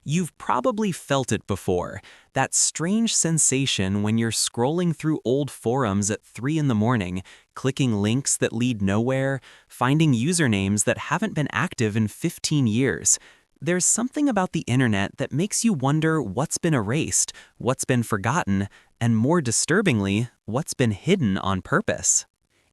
You've probably felt it before, that strange sensation when you're scrolling through old forums at 3 in the morning, clicking links that lead nowhere, finding usernames that haven't been active in 15 years. There's something about the internet that makes you wonder what's been erased, what's been forgotten, and more disturbingly, what's been hidden on purpose.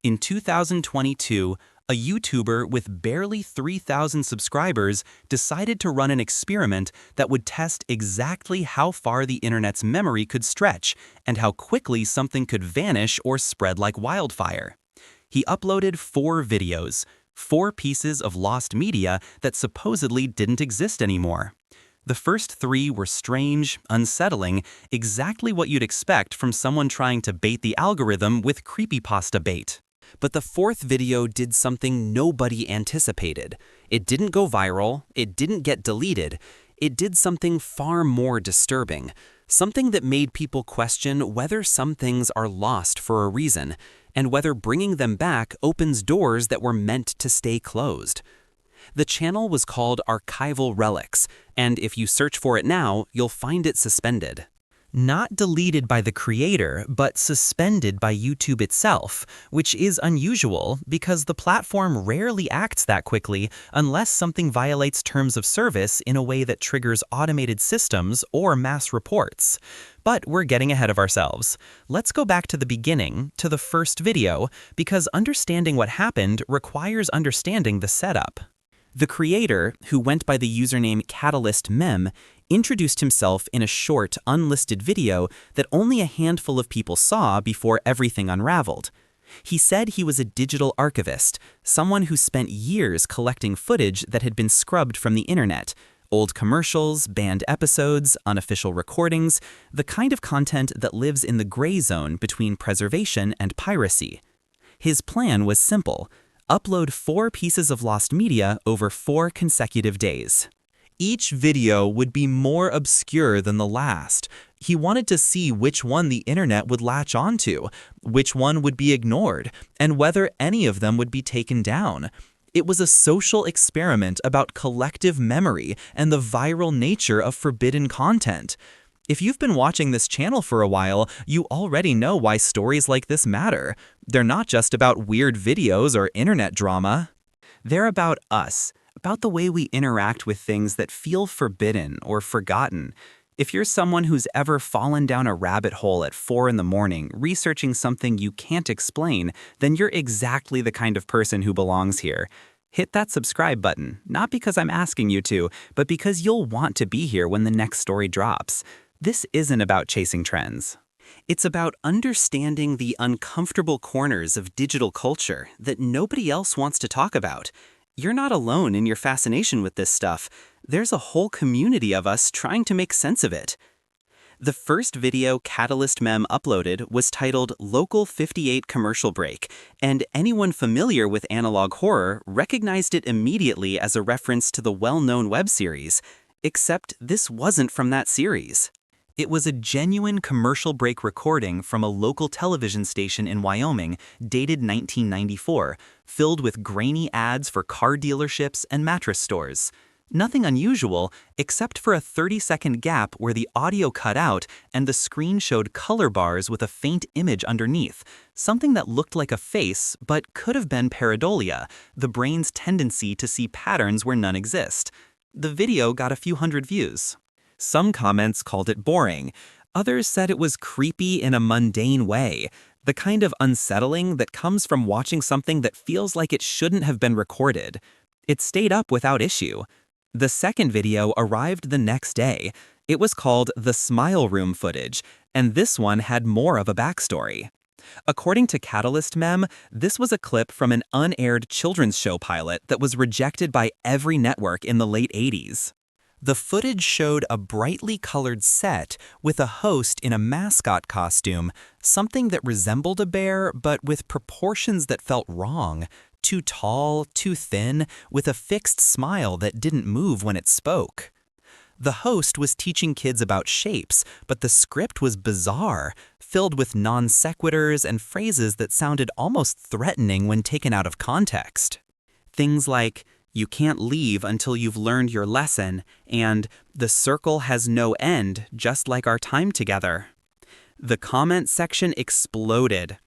In 2022, a YouTuber with barely 3,000 subscribers decided to run an experiment that would test exactly how far the internet's memory could stretch and how quickly something could vanish or spread like wildfire. He uploaded 4 videos, 4 pieces of lost media that supposedly didn't exist anymore. The first 3 were strange, unsettling, exactly what you'd expect from someone trying to bait the algorithm with creepypasta bait. But the 4th video did something nobody anticipated. It didn't go viral, it didn't get deleted, it did something far more disturbing, something that made people question whether some things are lost for a reason, and whether bringing them back opens doors that were meant to stay closed. The channel was called Archival Relics, and if you search for it now, you'll find it suspended. Not deleted by the creator, but suspended by YouTube itself, which is unusual because the platform rarely acts that quickly unless something violates terms of service in a way that triggers automated systems or mass reports. But we're getting ahead of ourselves. Let's go back to the beginning, to the first video, because understanding what happened requires understanding the setup. The creator, who went by the username CatalystMem, introduced himself in a short, unlisted video that only a handful of people saw before everything unraveled. He said he was a digital archivist, someone who spent years collecting footage that had been scrubbed from the internet, old commercials, banned episodes, unofficial recordings, the kind of content that lives in the gray zone between preservation and piracy. His plan was simple: upload 4 pieces of lost media over 4 consecutive days. Each video would be more obscure than the last. He wanted to see which one the internet would latch onto, which one would be ignored, and whether any of them would be taken down. It was a social experiment about collective memory and the viral nature of forbidden content. If you've been watching this channel for a while, you already know why stories like this matter. They're not just about weird videos or internet drama. They're about us, about the way we interact with things that feel forbidden or forgotten. If you're someone who's ever fallen down a rabbit hole at 4 in the morning researching something you can't explain, then you're exactly the kind of person who belongs here. Hit that subscribe button, not because I'm asking you to, but because you'll want to be here when the next story drops. This isn't about chasing trends. It's about understanding the uncomfortable corners of digital culture that nobody else wants to talk about. You're not alone in your fascination with this stuff. There's a whole community of us trying to make sense of it. The first video CatalystMem uploaded was titled Local 58 Commercial Break, and anyone familiar with analog horror recognized it immediately as a reference to the well-known web series. Except this wasn't from that series. It was a genuine commercial break recording from a local television station in Wyoming, dated 1994, filled with grainy ads for car dealerships and mattress stores. Nothing unusual, except for a 30-second gap where the audio cut out and the screen showed color bars with a faint image underneath, something that looked like a face but could have been pareidolia, the brain's tendency to see patterns where none exist. The video got a few hundred views. Some comments called it boring. Others said it was creepy in a mundane way, the kind of unsettling that comes from watching something that feels like it shouldn't have been recorded. It stayed up without issue. The second video arrived the next day. It was called The Smile Room Footage, and this one had more of a backstory. According to CatalystMem, this was a clip from an unaired children's show pilot that was rejected by every network in the late 80s. The footage showed a brightly colored set with a host in a mascot costume, something that resembled a bear but with proportions that felt wrong. Too tall, too thin, with a fixed smile that didn't move when it spoke. The host was teaching kids about shapes, but the script was bizarre, filled with non sequiturs and phrases that sounded almost threatening when taken out of context. Things like, "You can't leave until you've learned your lesson," and "The circle has no end, just like our time together." The comment section exploded.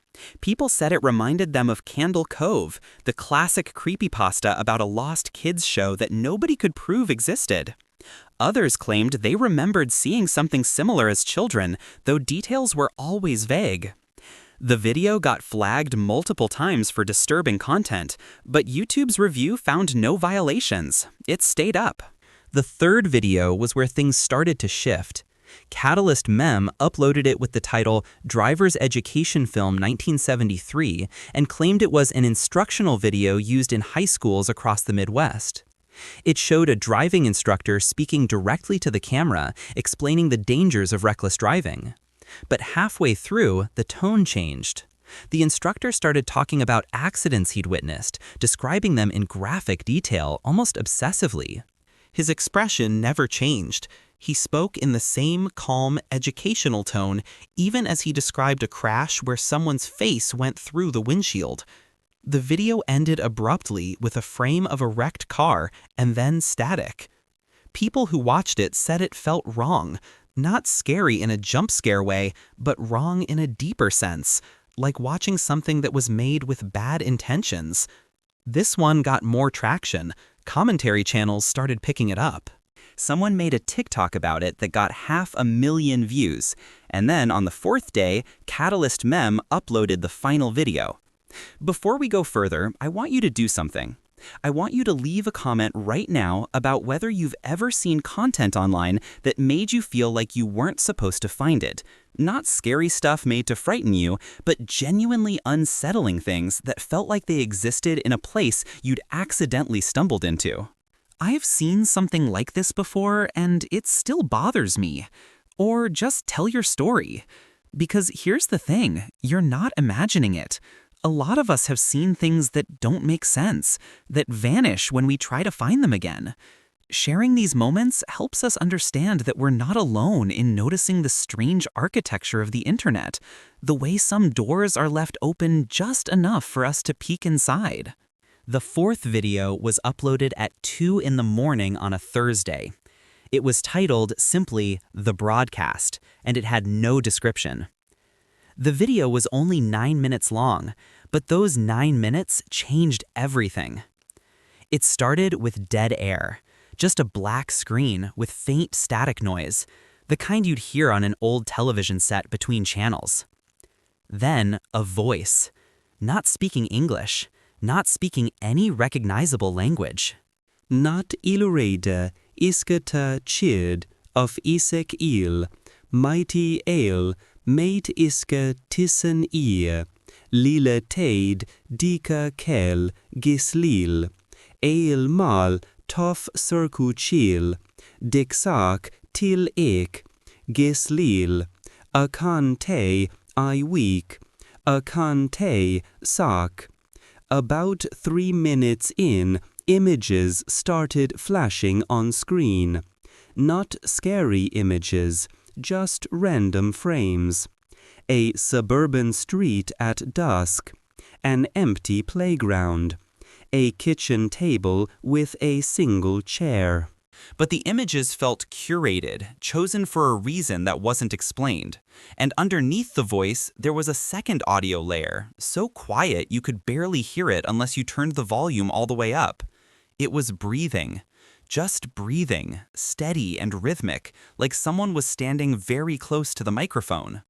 People said it reminded them of Candle Cove, the classic creepypasta about a lost kids show that nobody could prove existed. Others claimed they remembered seeing something similar as children, though details were always vague. The video got flagged multiple times for disturbing content, but YouTube's review found no violations. It stayed up. The third video was where things started to shift. Catalyst Mem uploaded it with the title Driver's Education Film 1973 and claimed it was an instructional video used in high schools across the Midwest. It showed a driving instructor speaking directly to the camera, explaining the dangers of reckless driving. But halfway through, the tone changed. The instructor started talking about accidents he'd witnessed, describing them in graphic detail, almost obsessively. His expression never changed. He spoke in the same calm, educational tone, even as he described a crash where someone's face went through the windshield. The video ended abruptly with a frame of a wrecked car and then static. People who watched it said it felt wrong. Not scary in a jump scare way, but wrong in a deeper sense, like watching something that was made with bad intentions. This one got more traction. Commentary channels started picking it up. Someone made a TikTok about it that got 500,000 views, and then on the fourth day, Catalyst Mem uploaded the final video. Before we go further, I want you to do something. I want you to leave a comment right now about whether you've ever seen content online that made you feel like you weren't supposed to find it. Not scary stuff made to frighten you, but genuinely unsettling things that felt like they existed in a place you'd accidentally stumbled into. I've seen something like this before, and it still bothers me. Or just tell your story. Because here's the thing, you're not imagining it. A lot of us have seen things that don't make sense, that vanish when we try to find them again. Sharing these moments helps us understand that we're not alone in noticing the strange architecture of the internet, the way some doors are left open just enough for us to peek inside. The fourth video was uploaded at 2 in the morning on a Thursday. It was titled simply The Broadcast, and it had no description. The video was only 9 minutes long, but those 9 minutes changed everything. It started with dead air, just a black screen with faint static noise, the kind you'd hear on an old television set between channels. Then a voice, not speaking English, not speaking any recognizable language. Not ilureda iskata chid of isek il, mighty ale, mate iska tissen ear, lila taid dika kel gislil, eil mal tof circu chil, dixak til ek, gislil, a kan te I week, a kan te sak. About 3 minutes in, images started flashing on screen. Not scary images, just random frames. A suburban street at dusk. An empty playground. A kitchen table with a single chair. But the images felt curated, chosen for a reason that wasn't explained. And underneath the voice, there was a second audio layer, so quiet you could barely hear it unless you turned the volume all the way up. It was breathing. Just breathing, steady and rhythmic, like someone was standing very close to the microphone.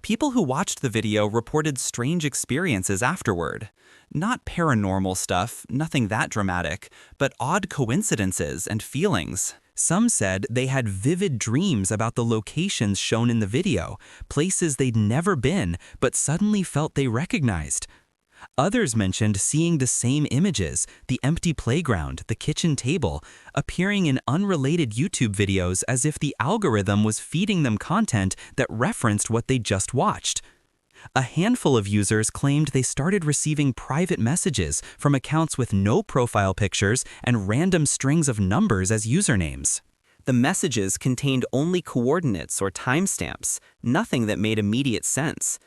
People who watched the video reported strange experiences afterward. Not paranormal stuff, nothing that dramatic, but odd coincidences and feelings. Some said they had vivid dreams about the locations shown in the video, places they'd never been, but suddenly felt they recognized. Others mentioned seeing the same images, the empty playground, the kitchen table, appearing in unrelated YouTube videos as if the algorithm was feeding them content that referenced what they just watched. A handful of users claimed they started receiving private messages from accounts with no profile pictures and random strings of numbers as usernames. The messages contained only coordinates or timestamps, nothing that made immediate sense.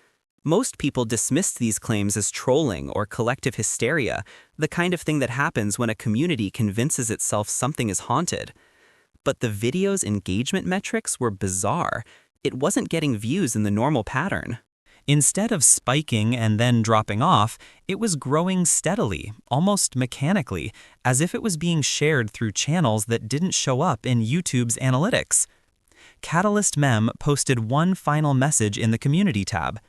Most people dismissed these claims as trolling or collective hysteria, the kind of thing that happens when a community convinces itself something is haunted. But the video's engagement metrics were bizarre. It wasn't getting views in the normal pattern. Instead of spiking and then dropping off, it was growing steadily, almost mechanically, as if it was being shared through channels that didn't show up in YouTube's analytics. Catalyst Mem posted one final message in the community tab.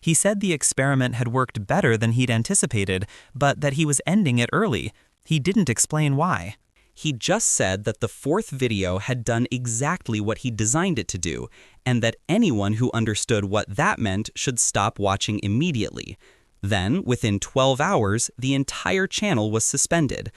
He said the experiment had worked better than he'd anticipated, but that he was ending it early. He didn't explain why. He just said that the fourth video had done exactly what he designed it to do, and that anyone who understood what that meant should stop watching immediately. Then, within 12 hours, the entire channel was suspended.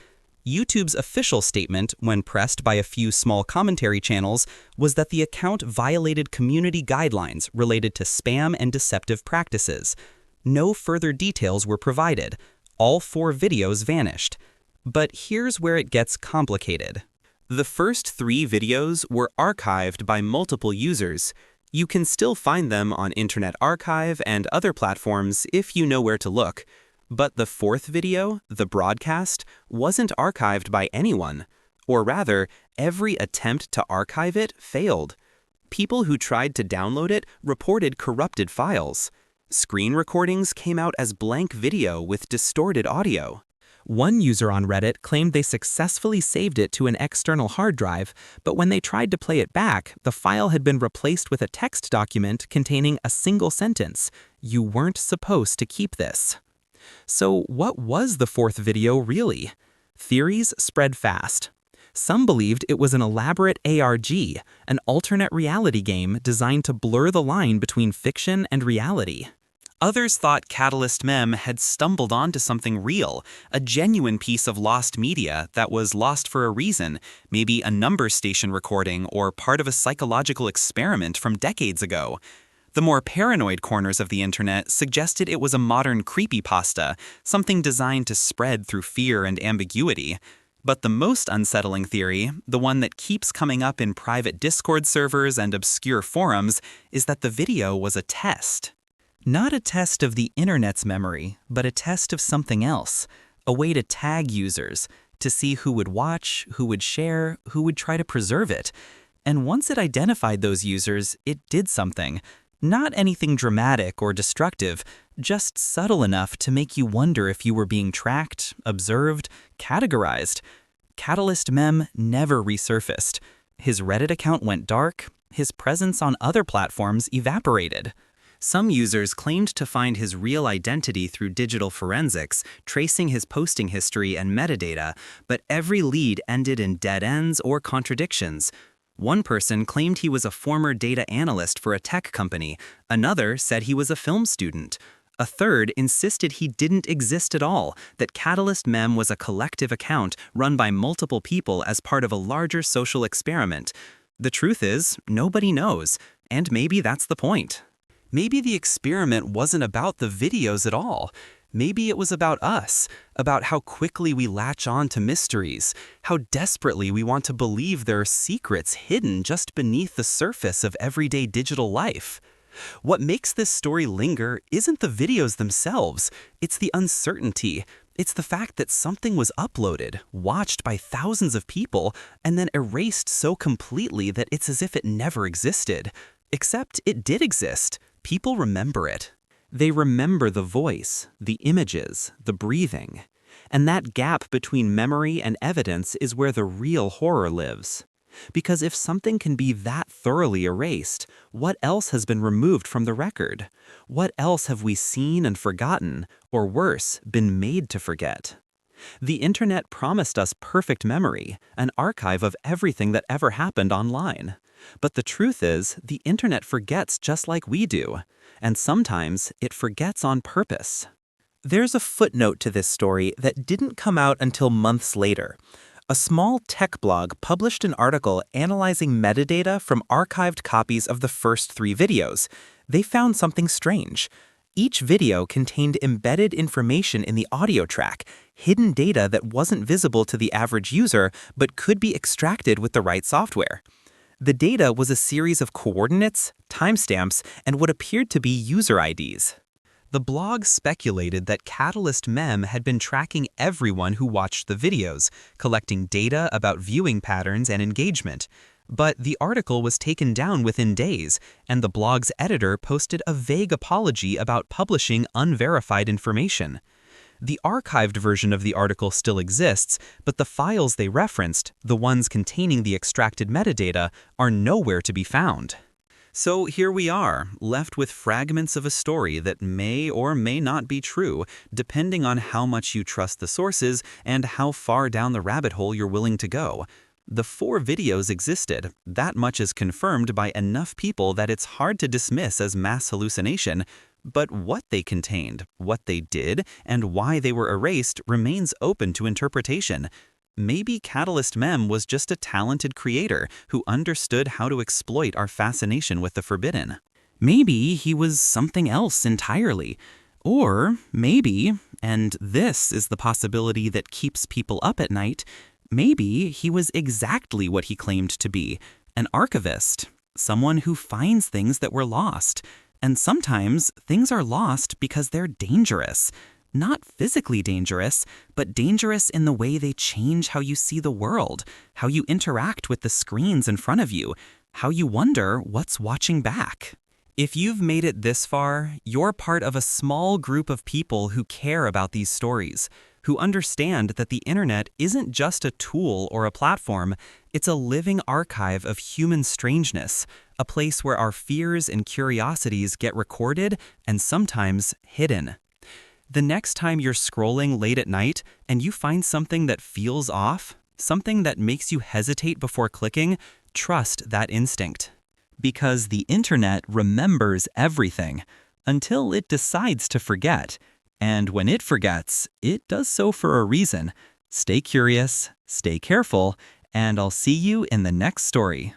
YouTube's official statement, when pressed by a few small commentary channels, was that the account violated community guidelines related to spam and deceptive practices. No further details were provided. All 4 videos vanished. But here's where it gets complicated. The first 3 videos were archived by multiple users. You can still find them on Internet Archive and other platforms if you know where to look. But the 4th video, the broadcast, wasn't archived by anyone. Or rather, every attempt to archive it failed. People who tried to download it reported corrupted files. Screen recordings came out as blank video with distorted audio. One user on Reddit claimed they successfully saved it to an external hard drive, but when they tried to play it back, the file had been replaced with a text document containing a single sentence: "You weren't supposed to keep this." So what was the 4th video really? Theories spread fast. Some believed it was an elaborate ARG, an alternate reality game designed to blur the line between fiction and reality. Others thought Catalyst Mem had stumbled onto something real, a genuine piece of lost media that was lost for a reason, maybe a number station recording or part of a psychological experiment from decades ago. The more paranoid corners of the internet suggested it was a modern creepypasta, something designed to spread through fear and ambiguity. But the most unsettling theory, the one that keeps coming up in private Discord servers and obscure forums, is that the video was a test. Not a test of the internet's memory, but a test of something else, a way to tag users, to see who would watch, who would share, who would try to preserve it. And once it identified those users, it did something. Not anything dramatic or destructive, just subtle enough to make you wonder if you were being tracked, observed, categorized. Catalyst Mem never resurfaced. His Reddit account went dark, his presence on other platforms evaporated. Some users claimed to find his real identity through digital forensics, tracing his posting history and metadata, but every lead ended in dead ends or contradictions. One person claimed he was a former data analyst for a tech company. Another said he was a film student. A third insisted he didn't exist at all, that Catalyst Mem was a collective account run by multiple people as part of a larger social experiment. The truth is, nobody knows, and maybe that's the point. Maybe the experiment wasn't about the videos at all. Maybe it was about us, about how quickly we latch on to mysteries, how desperately we want to believe there are secrets hidden just beneath the surface of everyday digital life. What makes this story linger isn't the videos themselves, it's the uncertainty. It's the fact that something was uploaded, watched by thousands of people, and then erased so completely that it's as if it never existed. Except it did exist. People remember it. They remember the voice, the images, the breathing. And that gap between memory and evidence is where the real horror lives. Because if something can be that thoroughly erased, what else has been removed from the record? What else have we seen and forgotten, or worse, been made to forget? The internet promised us perfect memory, an archive of everything that ever happened online. But the truth is, the internet forgets just like we do, and sometimes it forgets on purpose. There's a footnote to this story that didn't come out until months later. A small tech blog published an article analyzing metadata from archived copies of the first 3 videos. They found something strange. Each video contained embedded information in the audio track, hidden data that wasn't visible to the average user but could be extracted with the right software. The data was a series of coordinates, timestamps, and what appeared to be user IDs. The blog speculated that Catalyst Mem had been tracking everyone who watched the videos, collecting data about viewing patterns and engagement. But the article was taken down within days, and the blog's editor posted a vague apology about publishing unverified information. The archived version of the article still exists, but the files they referenced, the ones containing the extracted metadata, are nowhere to be found. So here we are, left with fragments of a story that may or may not be true, depending on how much you trust the sources and how far down the rabbit hole you're willing to go. The 4 videos existed. That much is confirmed by enough people that it's hard to dismiss as mass hallucination. But what they contained, what they did, and why they were erased remains open to interpretation. Maybe Catalyst Mem was just a talented creator who understood how to exploit our fascination with the forbidden. Maybe he was something else entirely. Or maybe, and this is the possibility that keeps people up at night, maybe he was exactly what he claimed to be, an archivist, someone who finds things that were lost. And sometimes things are lost because they're dangerous. Not physically dangerous, but dangerous in the way they change how you see the world, how you interact with the screens in front of you, how you wonder what's watching back. If you've made it this far, you're part of a small group of people who care about these stories, who understand that the internet isn't just a tool or a platform, it's a living archive of human strangeness, a place where our fears and curiosities get recorded and sometimes hidden. The next time you're scrolling late at night and you find something that feels off, something that makes you hesitate before clicking, trust that instinct. Because the internet remembers everything until it decides to forget. And when it forgets, it does so for a reason. Stay curious, stay careful, and I'll see you in the next story.